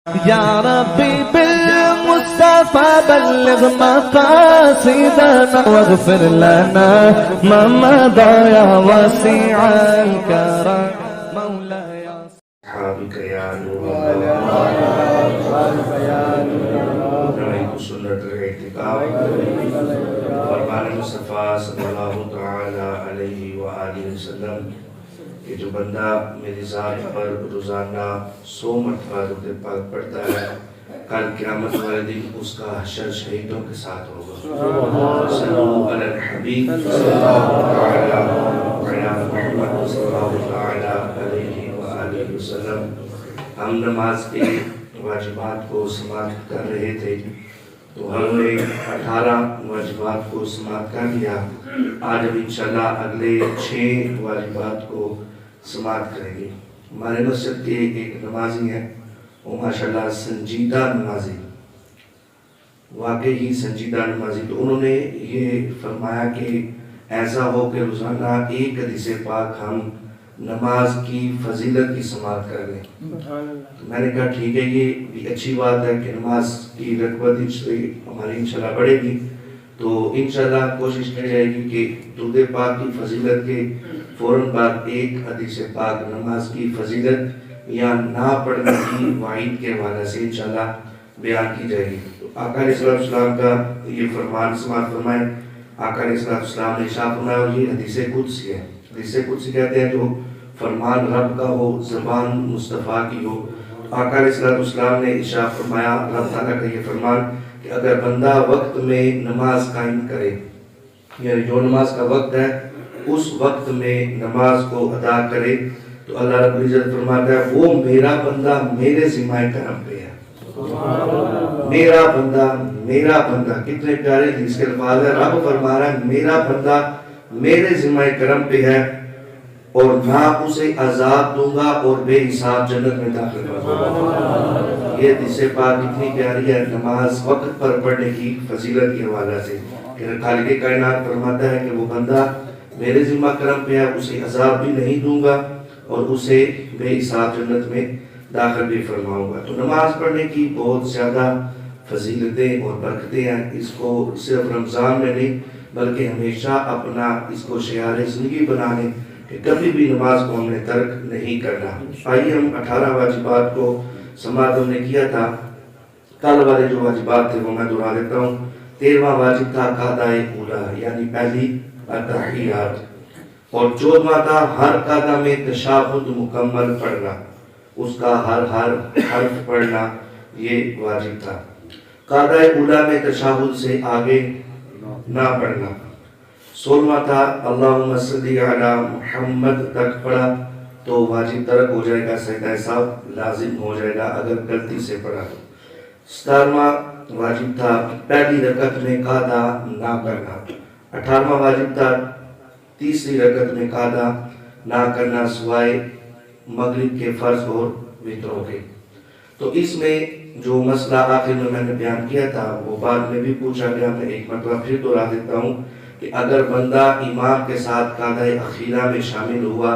يا ربي بالمصطفى بلغ مقاصدنا واغفر لنا ما مضى يا واسع الكرم مولاي حابك يا نور الله نويت سنة الاعتكاف فرمان مصطفیٰ صلی اللہ تعالی علیہ وآلہ وسلم کہ جو بندہ میری ذات پر روزانہ 100 مرتبہ درود پاک پڑھتا ہے کل قیامت والے دن اس کا حشر شہیدوں کے ساتھ ہوگا صلو علی الحبیب صلی اللہ تعالی علی محمد صلی اللہ تعالی علیہ وآلہ وسلم. ہم نماز کے واجبات کو سماعت کر رہے تھے تو ہم نے 18 واجبات کو سماعت کر لیا. آج ہم انشاءاللہ اگلے 6 واجبات کو سماعت کریں گے. ہمارے مسجد کے ایک نمازی ہیں وہ ماشاءاللہ سنجیدہ نمازی واقعی ہی سنجیدہ نمازی تو انہوں نے یہ فرمایا کہ ایسا ہو کہ روزانہ ایک حدیث پاک ہم نماز کی فضیلت کی سماعت کر لیں. تو میں نے کہا ٹھیک ہے یہ بھی اچھی بات ہے کہ نماز کی رغبت ہماری انشاءاللہ بڑھے گی تو انشاءاللہ کوشش کی جائے گی کہ درود پاک کی فضیلت کے فوراً بعد ایک حدیث پاک نماز کی فضیلت یا نہ پڑھنے کی وعید کے حوالے سے انشاءاللہ بیان کی جائے گی. تو آقا علیہ السلام کا یہ فرمان سماعت فرمائے. آقا علیہ السلام نے ارشاد فرمایا اور یہ حدیث قدسی ہے. حدیث قدسی کہتے ہیں جو فرمان رب کا ہو زبان مصطفیٰ کی ہو. آقا علیہ السلام نے ارشاد فرمایا رب تعالیٰ کا یہ فرمان کہ اگر بندہ وقت میں نماز قائم کرے یعنی جو نماز کا وقت ہے اس وقت میں نماز کو ادا کرے تو اللہ رب العزت فرماتا ہے وہ میرا بندہ میرے ذمہ کرم پہ ہے. میرا بندہ کتنے پیارے حدیث کے الفاظ ہے. رب فرما رہا ہے میرا بندہ میرے ذمہ کرم پہ ہے اور نہ اسے عذاب دوں گا اور بے حساب جنت میں داخل کروں گا. یہ حدیث پاک کتنی پیاری ہے نماز وقت پر پڑھنے کی فضیلت کے حوالے سے کہ خالق کائنات فرماتا ہے کہ وہ بندہ میرے ذمہ کرم پہ ہے اسے عذاب بھی نہیں دوں گا اور اسے بے حساب جنت میں داخل بھی فرماؤں گا. تو نماز پڑھنے کی بہت زیادہ فضیلتیں اور برکتیں ہیں. اس کو صرف رمضان میں نہیں بلکہ ہمیشہ اپنا اس کو شعار زندگی بنانے کہ کبھی بھی نماز کو ہم نے ترک نہیں کرنا. آئیے ہم 18 واجبات کو سماعت ہم نے کیا تھا. کل والے جو واجبات تھے وہ میں دہرا دیتا ہوں. 13واں واجب تھا قاعدہ اولا یعنی پہلی التحیات اور 14واں تھا ہر قاعدہ میں تشہد مکمل پڑھنا اس کا ہر حرف پڑھنا یہ واجب تھا. قاعدہ اولا میں تشہد سے آگے نہ پڑھنا. 16واں تھا اللہم صلی علی محمد تک پڑھا تو واجب ترک ہو جائے گا سجدہ سہو لازم ہو جائے گا اگر غلطی سے پڑھا تو. 17واں واجب تھا پہلی رکعت میں قاعدہ نہ کرنا. 18واں واجب تھا تیسری رکعت میں قاعدہ نہ کرنا سوائے مغرب کے فرض اور وتروں کے. تو اس میں جو مسئلہ آخر میں نے بیان کیا تھا وہ بعد میں بھی پوچھا گیا. میں ایک مرتبہ پھر دہرا دیتا ہوں کہ اگر بندہ امام کے ساتھ قاعدہ اخیرہ میں شامل ہوا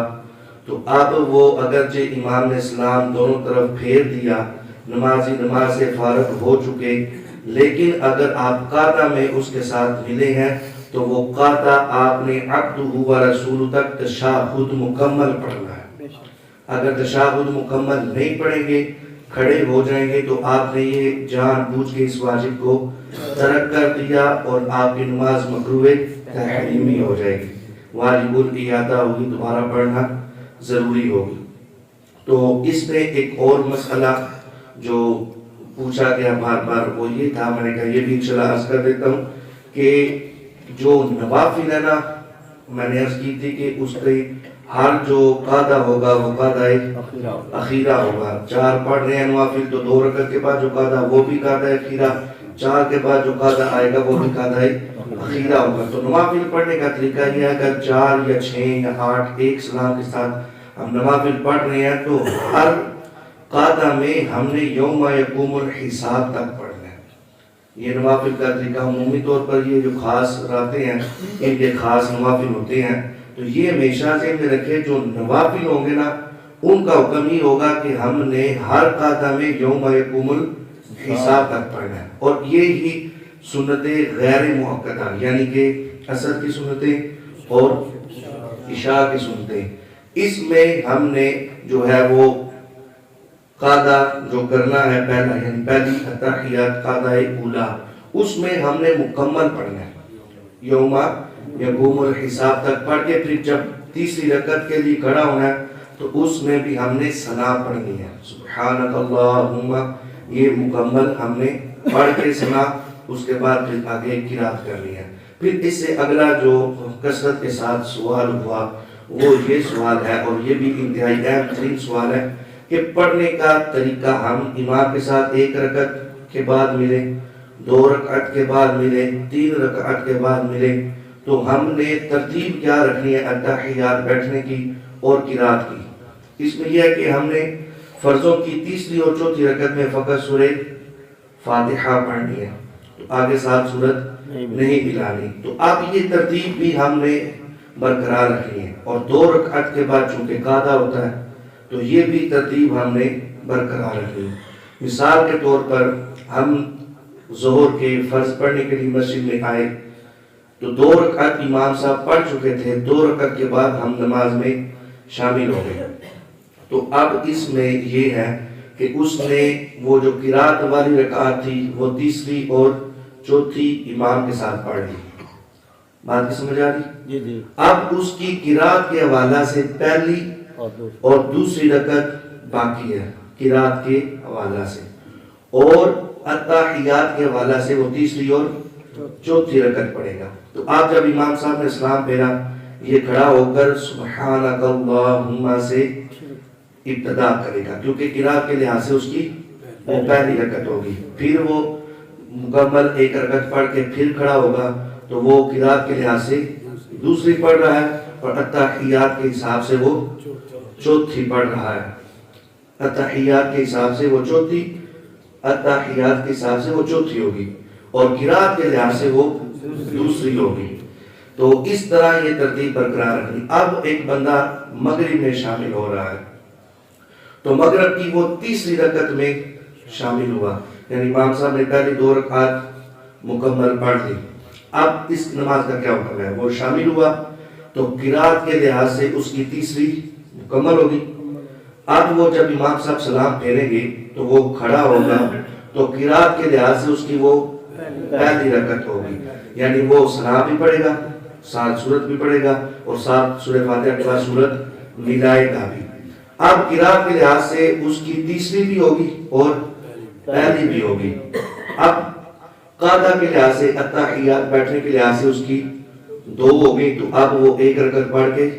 تو اب وہ اگرچہ امام نے سلام دونوں طرف پھیر دیا نمازی نماز سے فارغ ہو چکے لیکن اگر آپ قاعدہ میں اس کے ساتھ ملے ہیں تو وہ قاعدہ آپ نے عبدہ و رسول تک تشہد مکمل پڑھنا ہے. اگر تشہد مکمل نہیں پڑھیں گے کھڑے ہو جائیں گے تو آپ نے یہ جان بوجھ کے اس واجب کو ترک کر دیا اور آپ کی نماز مکروہ تحریمی ہو جائے گی. واجب الاعادہ ہوگی دوبارہ پڑھنا ضروری ہوگی. تو اس میں ایک اور مسئلہ جو پوچھا گیا بار بار وہ یہ تھا میں نے کہا یہ بھی انشاءاللہ عرض کر دیتا ہوں کہ جو نوافل ہے نا میں نے عرض کی تھی کہ اس کے ہر جو قاعدہ ہوگا وہ قاعدہ اخیرہ ہوگا. 4 پڑھ رہے ہیں نوافل تو 2 رکعت کے بعد جو قاعدہ وہ بھی قاعدہ اخیرہ 4 کے بعد جو قاعدہ آئے گا وہ بھی قاعدہ اخیرہ ہوگا. تو نوافل پڑھنے کا طریقہ یہ ہے اگر 4 یا 6 یا 8 ایک سلام کے ساتھ ہم نوافل پڑھ رہے ہیں تو ہر قاعدہ میں ہم نے یوم یقوم الحساب تک پڑھنا ہے. یہ نوافل کا طریقہ عمومی طور پر یہ جو خاص راتیں ہیں ان کے خاص نوافل ہوتے ہیں تو یہ ہمیشہ ذہن میں رکھے جو نوافل ہوں گے نا ان کا حکم ہی ہوگا کہ ہم نے ہر قاعدہ میں یوم یقوم الحساب تک پڑھنا ہے، اور یہ ہی سنتیں غیر مؤکدہ یعنی کہ عصر کی سنتیں اور عشاء کی سنتیں، اس میں ہم نے جو ہے وہ قاعدہ جو کرنا ہے پہلا، یعنی پہلی اتحیات قاعدہ اولا، اس میں ہم نے مکمل پڑھنا ہے یوم یقوم الحساب تک پڑھ کے پھر جب تیسری رکعت کے لیے کھڑا ہونا ہے تو اس میں بھی ہم نے ثنا پڑھنی ہے، سبحانک اللہم، یہ مکمل ہم نے پڑھ کے ثنا، اس کے بعد پھر آگے قرات کرنی ہے۔ پھر اس سے اگلا جو کثرت کے ساتھ سوال ہوا وہ یہ سوال ہے، اور یہ بھی انتہائی اہم ترین سوال ہے کہ پڑھنے کا طریقہ ہم امام کے ساتھ ایک رکعت کے بعد ملے، 2 رکعت کے بعد ملے، 3 رکعت کے بعد ملے، تو ہم نے ترتیب کیا رکھنی ہے اتحیات بیٹھنے کی اور قرات کی؟ اس میں یہ ہے کہ ہم نے فرضوں کی تیسری اور چوتھی رکعت میں فقط سورہ فاتحہ پڑھنی ہے، تو آگے 7 سورت نہیں ملانی، تو اب یہ ترتیب بھی ہم نے برقرار رکھنی ہے، اور 2 رکعت کے بعد چونکہ قاعدہ ہوتا ہے تو یہ بھی ترتیب ہم نے برقرار رکھنی ہے۔ مثال کے طور پر ہم ظہر کے فرض پڑھنے کے لیے مسجد میں آئے تو 2 رکعت امام صاحب پڑھ چکے تھے، 2 رکعت کے بعد ہم نماز میں شامل ہو گئے، تو اب اس میں یہ ہے کہ اس نے وہ جو قرات والی رکعت تھی وہ تیسری اور چوتھی امام کے ساتھ پڑھ لی۔ بات کی سمجھ آ رہی؟ جی۔ اب اس کی قرات کے حوالہ سے پہلی اور دوسری رکعت باقی ہے قرات کے حوالہ سے، اور اتحیات کے حوالہ سے وہ تیسری اور چوتھی رکعت پڑھے گا۔ تو آپ جب امام صاحب نے سلام پھیرا، یہ کھڑا ہو کر سبحانک اللہم سے ابتدا کرے گا، کیونکہ قرات کے لحاظ سے اس کی وہ پہلی رکعت ہوگی، پھر وہ مکمل 1 رکعت پڑھ کے پھر کھڑا ہوگا تو وہ قرات کے لحاظ سے دوسری پڑھ رہا ہے، اور اتحیات کے حساب سے وہ چوتھی پڑھ رہا ہے، اتحیات کے حساب سے وہ چوتھی، اتحیات کے حساب سے وہ چوتھی ہوگی، اور قرات کے لحاظ سے وہ دوسری ہوگی۔ تو اس طرح یہ ترتیب برقرار رکھنی۔ اب ایک بندہ مغرب میں شامل ہو رہا ہے تو مغرب کی وہ تیسری رکعت میں شامل ہوا، یعنی امام صاحب نے پہلی 2 رکعت مکمل پڑھ لی، اب اس نماز کا کیا حکم ہے؟ وہ شامل ہوا تو قرات کے لحاظ سے اس کی تیسری مکمل ہوگی۔ اب وہ جب امام صاحب سلام پھیریں گے تو وہ کھڑا ہوگا تو قرات کے لحاظ سے اس کی وہ پہلی رکعت ہوگی، یعنی وہ سلام بھی پڑھے گا، 7 سورت بھی پڑھے گا، اور 7 سورہ فاتحہ کے بعد سورت ملائے گا بھی۔ اب قرات کے لحاظ سے اس کی تیسری بھی ہوگی اور پہلی بھی ہوگی۔ اب قاعدہ کے لحاظ سے اتحیات بیٹھنے کے لحاظ سے اس کی 2 ہوگی، تو اب وہ 1 رکعت پڑھ کے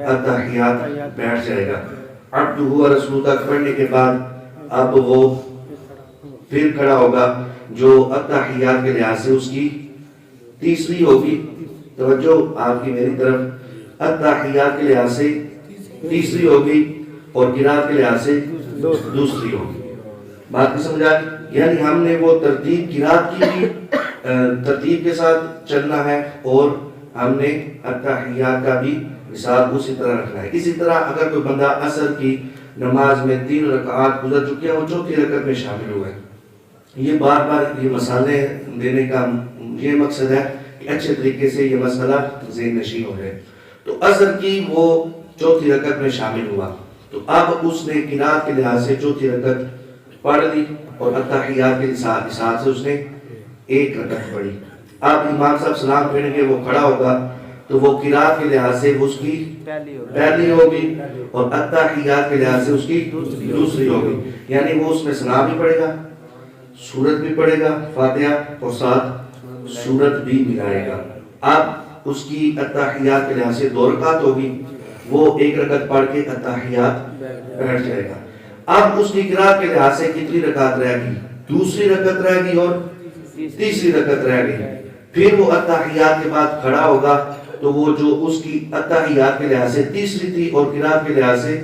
اتحیات بیٹھ جائے گا۔ عبدہ و رسولہ تک پڑھنے کے بعد اب وہ پھر کھڑا ہوگا جو اتحیات کے لحاظ سے اس کی تیسری ہوگی، توجہ آپ کی میری طرف، اتحیات کے لحاظ سے تیسری ہوگی اور قرات کے لحاظ سے دوسری ہوگی۔ بات کی سمجھ آئی؟ یعنی ہم نے وہ ترتیب قرات کی بھی ترتیب کے ساتھ چلنا ہے، اور ہم نے اتحیات کا بھی حساب اسی طرح رکھنا ہے۔ اسی طرح اگر کوئی بندہ عصر کی نماز میں 3 رکعات گزر چکی ہے، وہ چوتھی رکعت میں شامل ہوئے، یہ بار بار یہ مسئلے دینے کا یہ مقصد ہے کہ اچھے طریقے سے یہ مسئلہ ذہن نشین ہو جائے۔ تو عصر کی وہ چوتھی رکعت میں شامل ہوا، تو اب اس نے قرات کے لحاظ سے چوتھی رکعت پڑھ لی، اور اتحیات کے حساب سے اس نے 1 رکعت پڑھی۔ اب امام صاحب سلام پھیریں گے، وہ کھڑا ہوگا تو وہ قرات کے لحاظ سے اس کی پہلی ہوگی، اور اتحیات کے لحاظ سے اس کی دوسری ہوگی، یعنی وہ اس میں سلام بھی پڑھے گا، سورت بھی پڑھے گا فاتحہ، اور ساتھ سورت بھی ملائے گا۔ اب اس کی اتحیات کے لحاظ سے 2 رکعت ہوگی، وہ 1 رکعت پڑھ کے اتحیات بیٹھ جائے گا۔ اب اس کی قرات کے لحاظ سے کتنی رکعت رہ گئی؟ دوسری رکعت رہ گئی اور تیسری رکعت رہ گئی۔ پھر وہ اتحیات کے بعد کھڑا ہوگا تو وہ جو اس کی اتحیات کے لحاظ سے تیسری تھی اور قرات کے لحاظ سے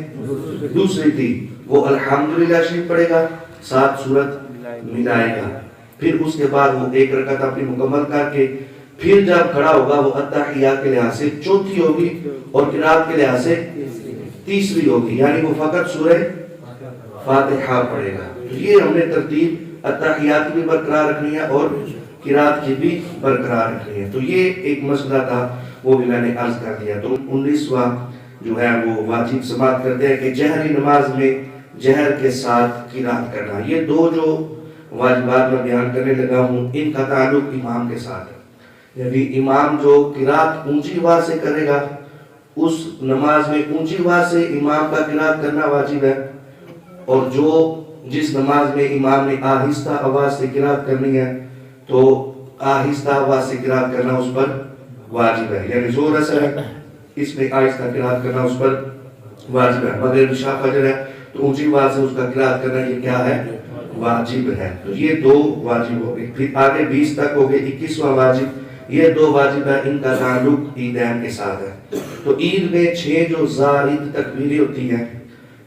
دوسری تھی، وہ الحمدللہ شریف پڑھے گا، 7 سورت ملائے گا۔ پھر اس کے بعد وہ 1 رکعت اپنی مکمل کر کے پھر جب کھڑا ہوگا وہ اتحیات کے لحاظ سے چوتھی ہوگی اور قرات کے لحاظ سے تیسری ہوگی، یعنی وہ فقط سورہ فاتحہ پڑھے گا۔ تو یہ ہم نے ترتیب اتحیات کی بھی برقرار رکھنی ہے اور قرات کی بھی برقرار رکھنی ہے۔ تو یہ ایک مسئلہ تھا، وہ بھی میں نے عرض کر دیا۔ تو 19واں جو ہے وہ واجب سماعت کرتے ہیں کہ جہری نماز میں جہر کے ساتھ قرات کرنا۔ یہ دو جو واجبات میں بیان کرنے لگا ہوں، ان کا تعلق امام کے ساتھ ہے، یعنی امام جو قرات اونچی آواز سے کرے گا، اس نماز میں اونچی آواز سے امام کا قرات کرنا واجب ہے، اور جس نماز میں امام نے آہستہ آواز سے قرات کرنی ہے تو آہستہ آواز سے قرات کرنا اس پر واجب ہے، یعنی زور اثر ہے، اس میں آہستہ قرات کرنا اس پر واجب ہے۔ مگر عشاء فجر ہے تو اونچی آواز سے اس کا قرات کرنا یہ کیا ہے؟ واجب ہے۔ تو یہ دو واجب ہو گئے۔ پھر آگے 20 تک ہو گئے۔ 21واں واجب، یہ دو واجب ہے، ان کا تعلق عیدین کے ساتھ ہے۔ تو عید میں 6 جو زائد تکبیریں ہوتی ہیں،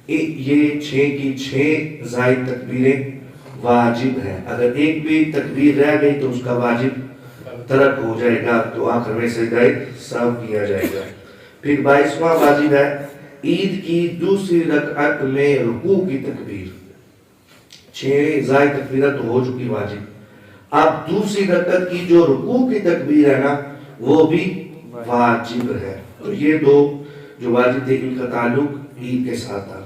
یہ 6 کی 6 زائد تکبیریں واجب ہیں۔ اگر ایک بھی تکبیر رہ گئی تو اس کا واجب ترک ہو جائے گا، تو آخر میں سجدہ سہو کیا جائے گا۔ پھر 22واں واجب ہے عید کی دوسری رکعت میں رکوع کی تکبیر۔ 6 زائد تکبیرت ہو چکی واجب، اب دوسری رکعت کی جو رکوع کی تکبیر ہے نا وہ بھی واجب ہے۔ تو یہ دو جو واجب تھے ان کا تعلق عید کے ساتھ تھا۔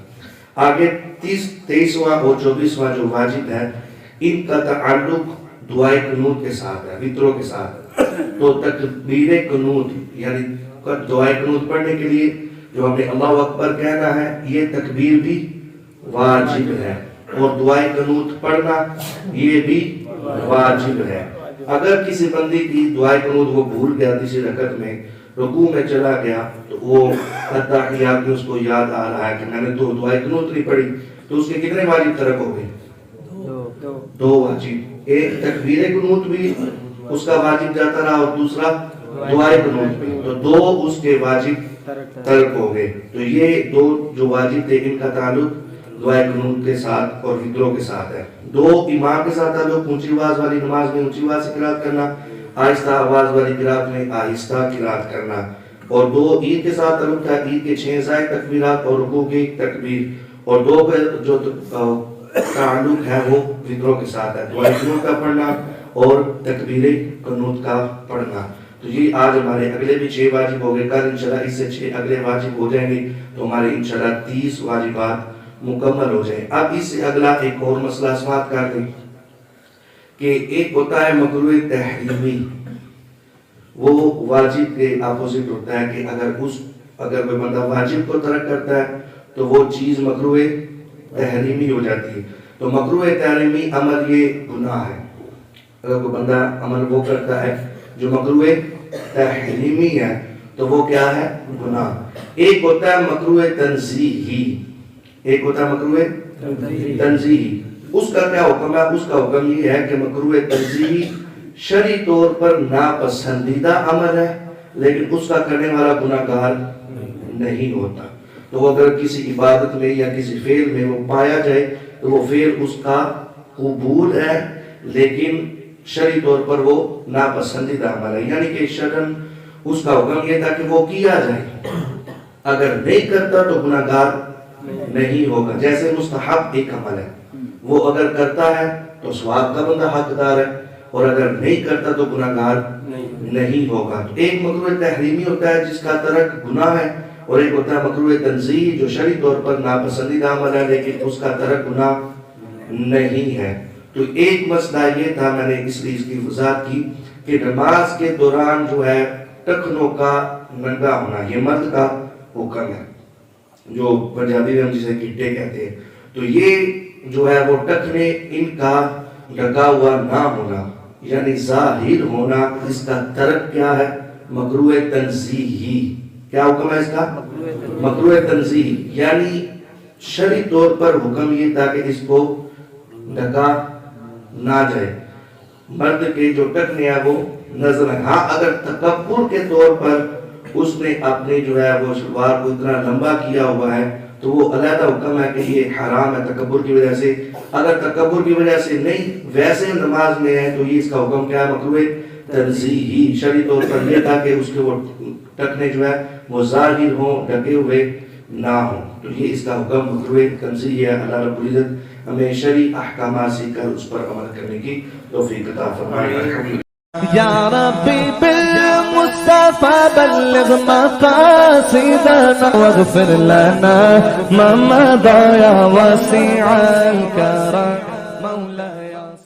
آگے 23واں اور 24واں جو واجب ہے ان کا تعلق دعائے قنوت کے ساتھ ہے، وطروں کے ساتھ۔ تو تکبیر قنوت یعنی دعائے قنوت پڑھنے کے لیے جو ہمیں اللہ اکبر کہنا ہے، یہ تکبیر بھی واجب ہے، اور دعائے قنوت پڑھنا یہ بھی واجب ہے۔ اگر کسی بندے کی دعائے قنوت وہ بھول گیا تیسری رکعت میں، رکوع میں چلا گیا، تو وہ اتحیات میں اس کو یاد آ رہا ہے کہ میں نے تو دعائے قنوت نہیں پڑھی، تو اس کے کتنے واجب ترک ہو گئے؟ دو واجب۔ ایک تکبیر قنوت بھی اس کا واجب جاتا رہا اور دوسرا دعائے قنوت بھی، تو دو اس کے واجب ترک ہو گئے۔ تو یہ دو جو واجب تھے ان کا تعلق دعائے قنوت کے ساتھ اور وطروں کے ساتھ ہے۔ دو امام کے ساتھ تعلق اونچی آواز والی نماز میں اونچی آواز سے قرات کرنا، آہستہ آواز والی قرات میں آہستہ قرات کرنا، اور دو عید کے ساتھ تعلق تھا، عید کے 6 زائد تکبیرات اور رکوع کی تکبیر، اور دو پہ جو تعلق ہے وہ وطروں کے ساتھ ہے، دعائے قنوت کا پڑھنا اور تکبیر قنوت کا پڑھنا۔ تو یہ آج ہمارے اگلے بھی 6 واجب ہو گئے، کل انشاءاللہ اس سے 6 اگلے واجب ہو جائیں گے، تو ہمارے انشاءاللہ 30 واجبات مکمل ہو جائیں۔ اب اس سے اگلا ایک اور مسئلہ سماعت کر دیں کہ ایک ہوتا ہے مکروہ تحریمی، وہ واجب کے اپوزٹ ہوتا ہے کہ اگر کوئی بندہ واجب کو ترک کرتا ہے تو وہ چیز مکروہ تحریمی ہو جاتی ہے۔ تو مکروہ تحریمی عمل یہ گناہ ہے، اگر کوئی بندہ عمل وہ کرتا ہے جو مکروہ تحریمی ہے تو وہ کیا ہے؟ گناہ۔ ایک ہوتا ہے مکروہ تنزیہی، ایک ہوتا ہے مکروہ تنزیہی، اس کا کیا حکم ہے؟ اس کا حکم یہ ہے کہ مکروہ تنزیہی شرعی طور پر ناپسندیدہ عمل ہے، لیکن اس کا کرنے والا گناہگار نہیں ہوتا۔ تو اگر کسی عبادت میں یا کسی فعل میں وہ پایا جائے تو وہ فعل اس کا قبول ہے، لیکن شرعی طور پر وہ ناپسندیدہ عمل ہے، یعنی کہ شرعاً اس کا حکم یہ تھا کہ وہ کیا جائے، اگر نہیں کرتا تو گناہگار نہیں ہوگا۔ جیسے مستحب ایک عمل ہے، وہ اگر کرتا ہے تو ثواب کا بندہ حقدار ہے، اور اگر نہیں کرتا تو گناہگار نہیں ہوگا۔ تو ایک مکروہ تحریمی ہوتا ہے جس کا ترک گناہ ہے، اور ایک ہوتا ہے مکروہ تنزیہی جو شرعی طور پر ناپسندیدہ عمل ہے لیکن اس کا ترک گناہ نہیں ہے۔ تو ایک مسئلہ یہ تھا، میں نے اس لیے اس کی وضاحت کی کہ نماز کے دوران جو ہے ٹخنوں کا ننگا ہونا یہ مرد کا حکم ہے، جو پنجابی میں ہم جسے گھٹے کہتے ہیں۔ تو یہ جو ہے وہ ٹخنے ان کا ڈھکا ہوا نہ ہونا یعنی ظاہر ہونا، اس کا ترک کیا ہے؟ مکروہ تنزیہی۔ کیا حکم ہے اس کا؟ مکروہ تنزیہی، یعنی شرعی طور پر حکم یہ تھا کہ اس کو ڈھکا نہ جائے، مرد کے جو ٹخنے ہیں وہ نظر ہے۔ ہاں اگر تکبر کے طور پر اس نے اپنے جو ہے وہ شلوار کو اتنا لمبا کیا ہوا ہے تو وہ علیحدہ حکم ہے کہ یہ حرام ہے تکبر کی وجہ سے۔ اگر تکبر کی وجہ سے نہیں، ویسے نماز میں ہے، تو یہ اس کا حکم کیا ہے؟ مکروہ تنزیہی۔ شرعی طور پر یہ تھا کہ اس کے وہ ٹخنے جو ہے وہ ظاہر ہوں، ڈھکے ہوئے نہ ہوں. تو یہ اس کا حکم مکروہ تنزیہی ہے. اللہ رب العزت ہمیں شرعی احکامات سیکھ کر اس پر عمل کرنے کی توفیق عطا فرمائے. یا ربی بالمصطفى بلغ مقاصدنا واغفر لنا ما مضى يا واسع الكرم مولاي